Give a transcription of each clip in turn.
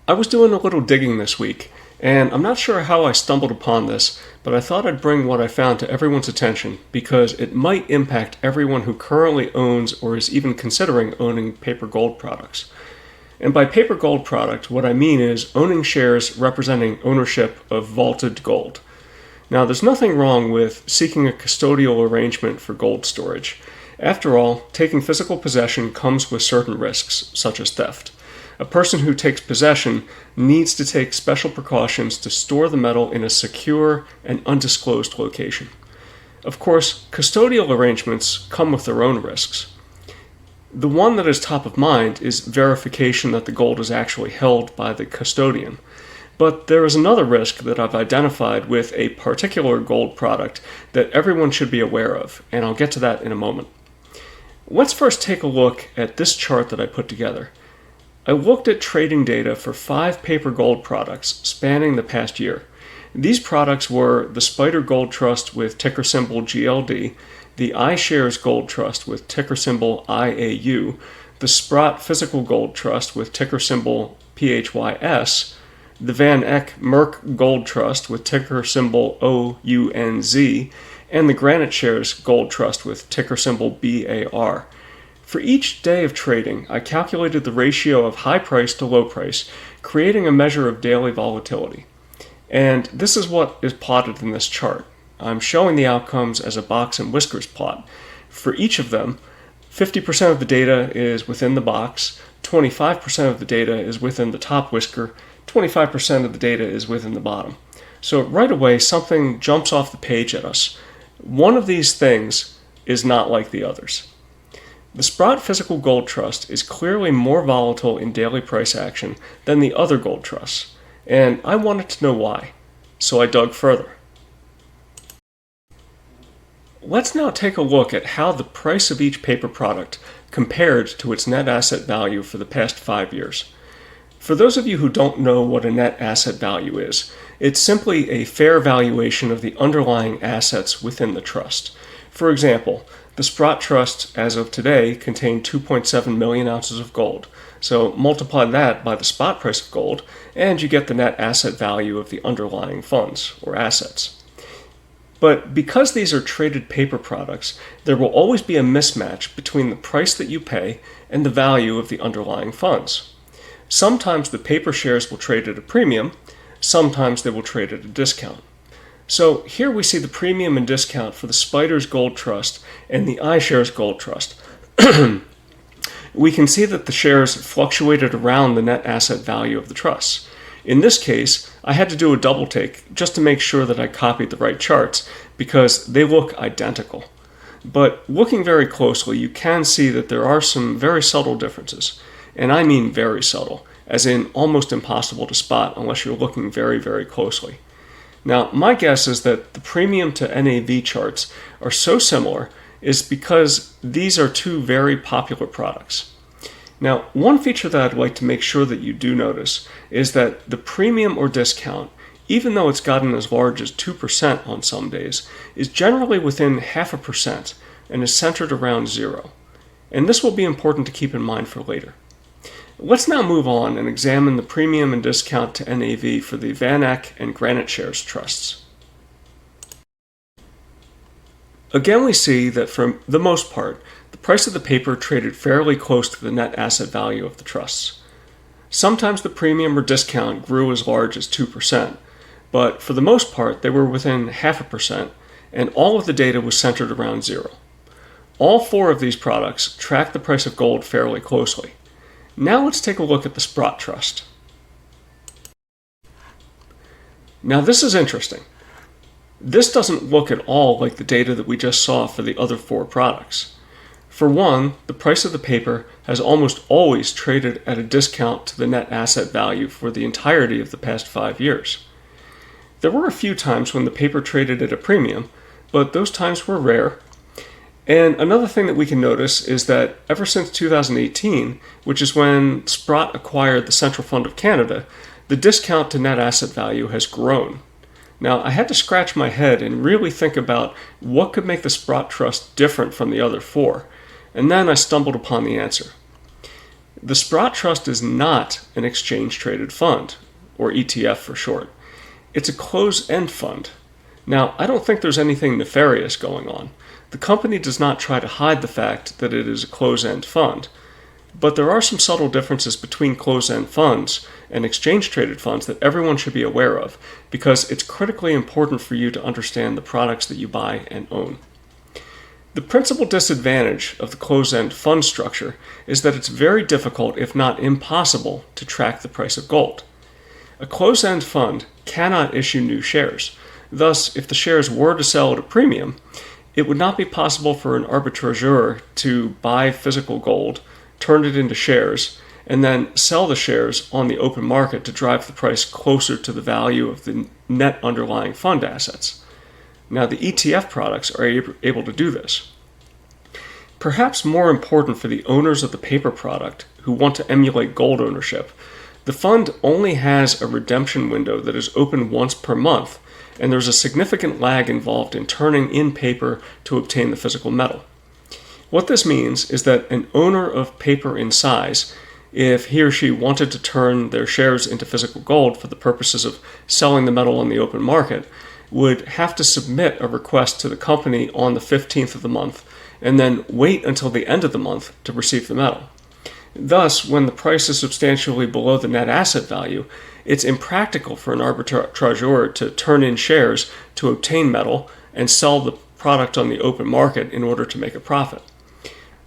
I was doing a little digging this week, and I'm not sure how I stumbled upon this, but I thought I'd bring what I found to everyone's attention because it might impact everyone who currently owns or is even considering owning paper gold products. And by paper gold product, what I mean is owning shares representing ownership of vaulted gold. Now, there's nothing wrong with seeking a custodial arrangement for gold storage. After all, taking physical possession comes with certain risks, such as theft. A person who takes possession needs to take special precautions to store the metal in a secure and undisclosed location. Of course, custodial arrangements come with their own risks. The one that is top of mind is verification that the gold is actually held by the custodian. But there is another risk that I've identified with a particular gold product that everyone should be aware of, and I'll get to that in a moment. Let's first take a look at this chart that I put together. I looked at trading data for 5 paper gold products spanning the past year. These products were the Sprott Gold Trust with ticker symbol GLD, the iShares Gold Trust with ticker symbol IAU, the Sprott Physical Gold Trust with ticker symbol PHYS, the Van Eck Merck Gold Trust with ticker symbol OUNZ, and the Granite Shares Gold Trust with ticker symbol BAR. For each day of trading, I calculated the ratio of high price to low price, creating a measure of daily volatility. And this is what is plotted in this chart. I'm showing the outcomes as a box and whiskers plot. For each of them, 50% of the data is within the box, 25% of the data is within the top whisker, 25% of the data is within the bottom. So right away, something jumps off the page at us. One of these things is not like the others. The Sprott Physical Gold Trust is clearly more volatile in daily price action than the other gold trusts, and I wanted to know why, so I dug further. Let's now take a look at how the price of each paper product compared to its net asset value for the past 5 years. For those of you who don't know what a net asset value is, it's simply a fair valuation of the underlying assets within the trust. For example, the Sprott Trust, as of today, contained 2.7 million ounces of gold. So multiply that by the spot price of gold, and you get the net asset value of the underlying funds, or assets. But because these are traded paper products, there will always be a mismatch between the price that you pay and the value of the underlying funds. Sometimes the paper shares will trade at a premium, sometimes they will trade at a discount. So here we see the premium and discount for the Sprott Gold Trust and the iShares Gold Trust. We can see that the shares fluctuated around the net asset value of the trusts. In this case, I had to do a double take just to make sure that I copied the right charts because they look identical. But looking very closely, you can see that there are some very subtle differences. And I mean very subtle, as in almost impossible to spot unless you're looking very, very closely. Now, my guess is that the premium to NAV charts are so similar is because these are two very popular products. Now, one feature that I'd like to make sure that you do notice is that the premium or discount, even though it's gotten as large as 2% on some days, is generally within 0.5% and is centered around 0. And this will be important to keep in mind for later. Let's now move on and examine the premium and discount to NAV for the Van Eck and Granite Shares trusts. Again, we see that for the most part, the price of the paper traded fairly close to the net asset value of the trusts. Sometimes the premium or discount grew as large as 2%, but for the most part, they were within 0.5%, and all of the data was centered around 0. All 4 of these products track the price of gold fairly closely. Now let's take a look at the Sprott Trust. Now this is interesting. This doesn't look at all like the data that we just saw for the other 4 products. For one, the price of the paper has almost always traded at a discount to the net asset value for the entirety of the past 5 years. There were a few times when the paper traded at a premium, but those times were rare. And another thing that we can notice is that ever since 2018, which is when Sprott acquired the Central Fund of Canada, the discount to net asset value has grown. Now, I had to scratch my head and really think about what could make the Sprott Trust different from the other 4, and then I stumbled upon the answer. The Sprott Trust is not an exchange-traded fund, or ETF for short. It's a closed-end fund. Now, I don't think there's anything nefarious going on. The company does not try to hide the fact that it is a closed-end fund. But there are some subtle differences between closed-end funds and exchange-traded funds that everyone should be aware of, because it's critically important for you to understand the products that you buy and own. The principal disadvantage of the closed-end fund structure is that it's very difficult, if not impossible, to track the price of gold. A closed-end fund cannot issue new shares. Thus, if the shares were to sell at a premium, it would not be possible for an arbitrageur to buy physical gold, turn it into shares, and then sell the shares on the open market to drive the price closer to the value of the net underlying fund assets. Now, the ETF products are able to do this. Perhaps more important for the owners of the paper product who want to emulate gold ownership, the fund only has a redemption window that is open once per month, and there's a significant lag involved in turning in paper to obtain the physical metal. What this means is that an owner of paper in size, if he or she wanted to turn their shares into physical gold for the purposes of selling the metal on the open market, would have to submit a request to the company on the 15th of the month and then wait until the end of the month to receive the metal. Thus, when the price is substantially below the net asset value, it's impractical for an arbitrageur to turn in shares to obtain metal and sell the product on the open market in order to make a profit.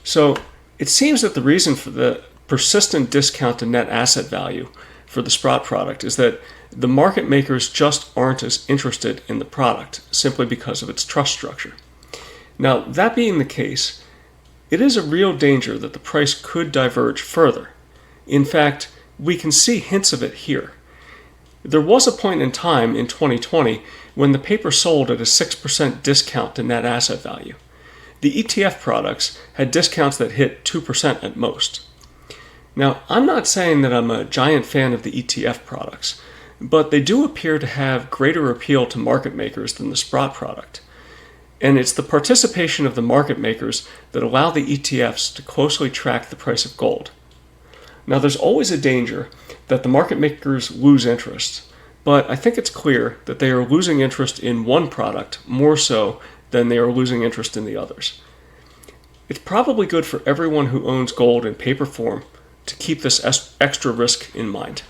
So, it seems that the reason for the persistent discount to net asset value for the Sprott product is that the market makers just aren't as interested in the product simply because of its trust structure. Now, that being the case, it is a real danger that the price could diverge further. In fact, we can see hints of it here. There was a point in time in 2020 when the paper sold at a 6% discount to net asset value. The ETF products had discounts that hit 2% at most. Now, I'm not saying that I'm a giant fan of the ETF products, but they do appear to have greater appeal to market makers than the Sprott product. And it's the participation of the market makers that allow the ETFs to closely track the price of gold. Now, there's always a danger that the market makers lose interest, but I think it's clear that they are losing interest in one product more so than they are losing interest in the others. It's probably good for everyone who owns gold in paper form to keep this extra risk in mind.